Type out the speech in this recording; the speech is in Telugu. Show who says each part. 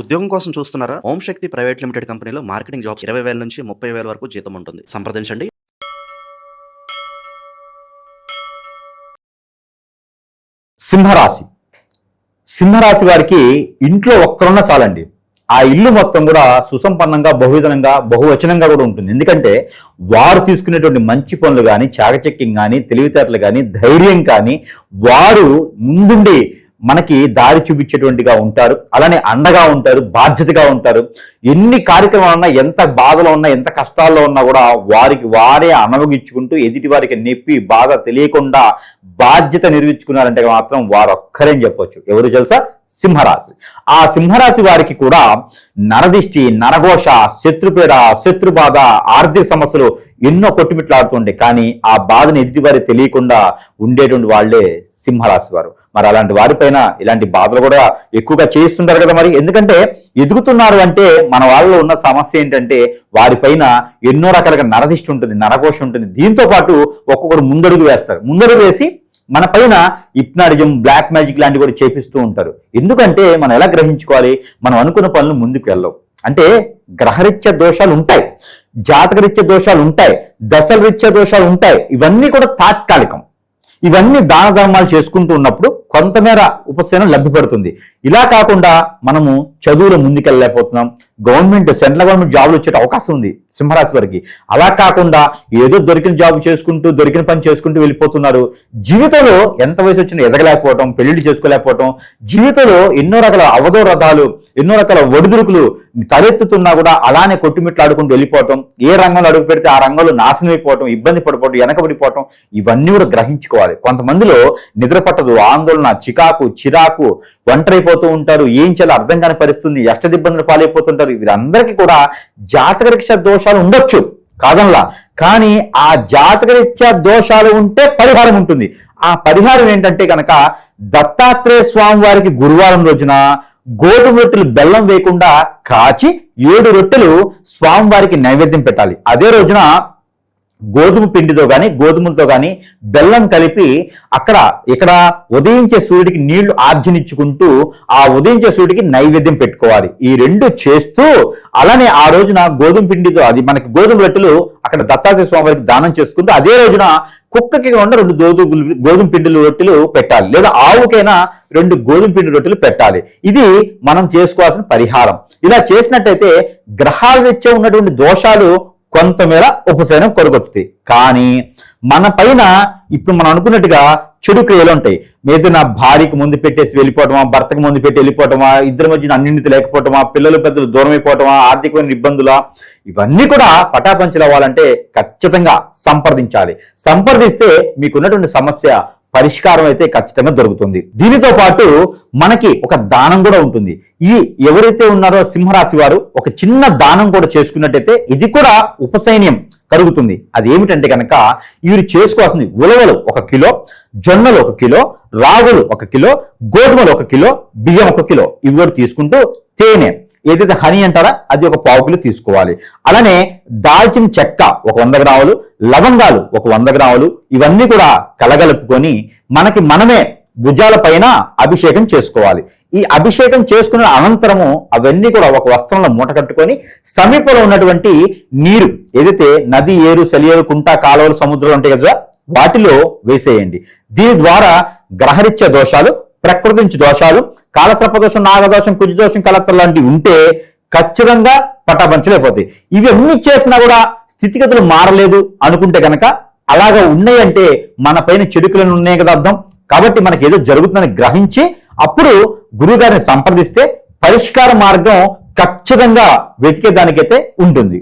Speaker 1: ఉద్యోగం కోసం చూస్తున్నారా? ఓం శక్తి ప్రైవేట్ లిమిటెడ్ కంపెనీలో మార్కెటింగ్ జాబ్స్ 20,000 నుంచి 30,000 వరకు జీతం ఉంటుంది. సంప్రదించండి.
Speaker 2: సింహరాశి సింహరాశి వారికి ఇంట్లో ఒక్కరున్నా చాలండి. ఆ ఇల్లు మొత్తం కూడా సుసంపన్నంగా, బహువిధంగా, బహువచనంగా కూడా ఉంటుంది. ఎందుకంటే వారు తీసుకునేటువంటి మంచి పనులు కానీ, చాకచక్యం కానీ, తెలివితేటలు కానీ, ధైర్యం కానీ, వారు ముందుండి మనకి దారి చూపించేటువంటిగా ఉంటారు. అలానే అండగా ఉంటారు, బాధ్యతగా ఉంటారు. ఎన్ని కార్యక్రమాలు ఉన్నా, ఎంత బాధలో ఉన్నా, ఎంత కష్టాల్లో ఉన్నా కూడా వారికి వారే అనుభవించుకుంటూ ఎదుటి వారికి నొప్పి బాధ తెలియకుండా బాధ్యత నిర్వహించుకున్నారంటే మాత్రం వారు ఒక్కరేం చెప్పొచ్చు. ఎవరు తెలుసా? సింహరాశి. ఆ సింహరాశి వారికి కూడా నరదిష్టి, నరఘోష, శత్రుపీడ, శత్రుబాధ, ఆర్థిక సమస్యలు ఎన్నో కొట్టుమిట్లాడుతుండే, కానీ ఆ బాధను ఎదుటి వారికి తెలియకుండా ఉండేటువంటి వాళ్లే సింహరాశి వారు. మరి అలాంటి వారిపైన ఇలాంటి బాధలు కూడా ఎక్కువగా చేస్తుంటారు కదా. మరి ఎందుకంటే ఎదుగుతున్నారు అంటే మన వాళ్ళలో ఉన్న సమస్య ఏంటంటే వారిపైన ఎన్నో రకాలుగా నరదిష్టి ఉంటుంది, నరఘోష ఉంటుంది. దీంతో పాటు ఒక్కొక్కరు ముందడుగు వేస్తారు. ముందడుగు వేసి మన పైన హిప్నాటిజం, బ్లాక్ మ్యాజిక్ లాంటివి కూడా చేపిస్తూ ఉంటారు. ఎందుకంటే మనం ఎలా గ్రహించుకోవాలి? మనం అనుకున్న పనులు ముందుకు వెళ్ళవు. అంటే గ్రహరీత్యా దోషాలు ఉంటాయి, జాతకరీత్యా దోషాలు ఉంటాయి, దశల రీత్యా దోషాలు ఉంటాయి. ఇవన్నీ కూడా తాత్కాలికం. ఇవన్నీ దాన ధర్మాలు చేసుకుంటూ ఉన్నప్పుడు కొంతమేర ఉపశమనం లభ్యపడుతుంది. ఇలా కాకుండా మనము చదువులో ముందుకెళ్ళలేకపోతున్నాం. గవర్నమెంట్, సెంట్రల్ గవర్నమెంట్ జాబులు వచ్చే అవకాశం ఉంది సింహరాశి వారికి. అలా కాకుండా ఏదో దొరికిన జాబ్ చేసుకుంటూ, దొరికిన పని చేసుకుంటూ వెళ్ళిపోతున్నారు. జీవితంలో ఎంత వయసు వచ్చినా ఎదగలేకపోవటం, పెళ్లిళ్ళు చేసుకోలేకపోవటం, జీవితంలో ఎన్నో రకాల అవధోరథాలు, ఎన్నో రకాల ఒడిదుడుకులు తలెత్తుతున్నా కూడా అలానే కొట్టుమిట్లాడుకుంటూ వెళ్ళిపోవటం, ఏ రంగంలో అడుగు పెడితే ఆ రంగంలో నాశనం అయిపోవటం, ఇబ్బంది పడిపోవటం, వెనకబడిపోవటం, ఇవన్నీ కూడా గ్రహించుకోవాలి. కొంతమందిలో నిద్ర పట్టదు, ఆందోళన, చికాకు, చిరాకు, ఒంటరైపోతూ ఉంటారు. ఏం చేయాలో అర్థం కాని పరిస్థితి, అష్టదిబ్బందులు పాలైపోతుంటారు. వీరందరికీ కూడా జాతకరీత్యా దోషాలు ఉండొచ్చు, కాదనలా. కానీ ఆ జాతకరీత్యా దోషాలు ఉంటే పరిహారం ఉంటుంది. ఆ పరిహారం ఏంటంటే కనుక దత్తాత్రేయ స్వామి వారికి గురువారం రోజున గోధుమ రొట్టెలు బెల్లం వేయకుండా కాచి 7 రొట్టెలు స్వామి వారికి నైవేద్యం పెట్టాలి. అదే రోజున గోధుమ పిండితో కానీ, గోధుమలతో కానీ బెల్లం కలిపి ఇక్కడ ఉదయించే సూర్యుడికి నీళ్లు ఆర్జనిచ్చుకుంటూ ఆ ఉదయించే సూర్యుడికి నైవేద్యం పెట్టుకోవాలి. ఈ 2 చేస్తూ అలానే ఆ రోజున గోధుమ పిండితో, అది మనకి గోధుమ రొట్టెలు అక్కడ దత్తాత్రేయ స్వామి వారికి దానం చేసుకుంటూ అదే రోజున కుక్కకి ఉన్న 2 గోధుమ పిండి రొట్టెలు పెట్టాలి, లేదా ఆవుకైనా 2 గోధుమ పిండి రొట్టెలు పెట్టాలి. ఇది మనం చేసుకోవాల్సిన పరిహారం. ఇలా చేసినట్టయితే గ్రహాల రీత్యా ఉన్నటువంటి దోషాలు కొంతమేర ఉపశమనం కొరగొచ్చుతాయి. కానీ మన పైన ఇప్పుడు మనం అనుకున్నట్టుగా చెడు క్రియలు ఉంటాయి. మీద నా భార్యకు ముందు పెట్టేసి వెళ్ళిపోవటమా, భర్తకు ముందు పెట్టి వెళ్ళిపోవటమా, ఇద్దరి మధ్యన అన్నింటి లేకపోవటమా, పిల్లలు పెద్దలు దూరం అయిపోవటమా, ఆర్థికమైన ఇబ్బందులా, ఇవన్నీ కూడా పటాపంచలు అవ్వాలంటే ఖచ్చితంగా సంప్రదించాలి. సంప్రదిస్తే మీకున్నటువంటి సమస్య పరిష్కారం అయితే ఖచ్చితంగా దొరుకుతుంది. దీనితో పాటు మనకి ఒక దానం కూడా ఉంటుంది. ఈ ఎవరైతే ఉన్నారో సింహరాశి వారు ఒక చిన్న దానం కూడా చేసుకున్నట్టయితే ఇది కూడా ఉపశమనం కలుగుతుంది. అది ఏమిటంటే కనుక వీరు చేసుకోవాల్సింది ఉలవలు 1 కిలో, జొన్నలు 1 కిలో, రాగులు 1 కిలో, గోధుమలు 1 కిలో, బియ్యం 1 కిలో, ఇవి కూడా తీసుకుంటూ తేనె, ఏదైతే హనీ అంటారా అది 1 పావు కిలో తీసుకోవాలి. అలానే దాల్చిన చెక్క 100 గ్రాములు, లవంగాలు 100 గ్రాములు, ఇవన్నీ కూడా కలగలుపుకొని మనమే భుజాల పైన అభిషేకం చేసుకోవాలి. ఈ అభిషేకం చేసుకున్న అనంతరము అవన్నీ కూడా ఒక వస్త్రంలో మూట కట్టుకొని సమీపంలో ఉన్నటువంటి నీరు, ఏదైతే నది, ఏరు, సెలియేరు, కుంట, కాలువలు, సముద్రాలు ఉంటాయి కదా, వాటిలో వేసేయండి. దీని ద్వారా గ్రహరీత్యా దోషాలు, ప్రకృతి నుంచి దోషాలు, కాలసర్పదోషం, నాగదోషం, కుజదోషం, కలత్ర లాంటివి ఉంటే ఖచ్చితంగా పటాపంచలేకపోతాయి. ఇవన్నీ చేసినా కూడా స్థితిగతులు మారలేదు అనుకుంటే కనుక అలాగా ఉన్నాయంటే మన పైన చెడుకులను ఉన్నాయి కదా అర్థం. కాబట్టి మనకి ఏదో జరుగుతుందని గ్రహించి అప్పుడు గురువు గారిని సంప్రదిస్తే పరిష్కార మార్గం ఖచ్చితంగా వెతికేదానికైతే ఉంటుంది.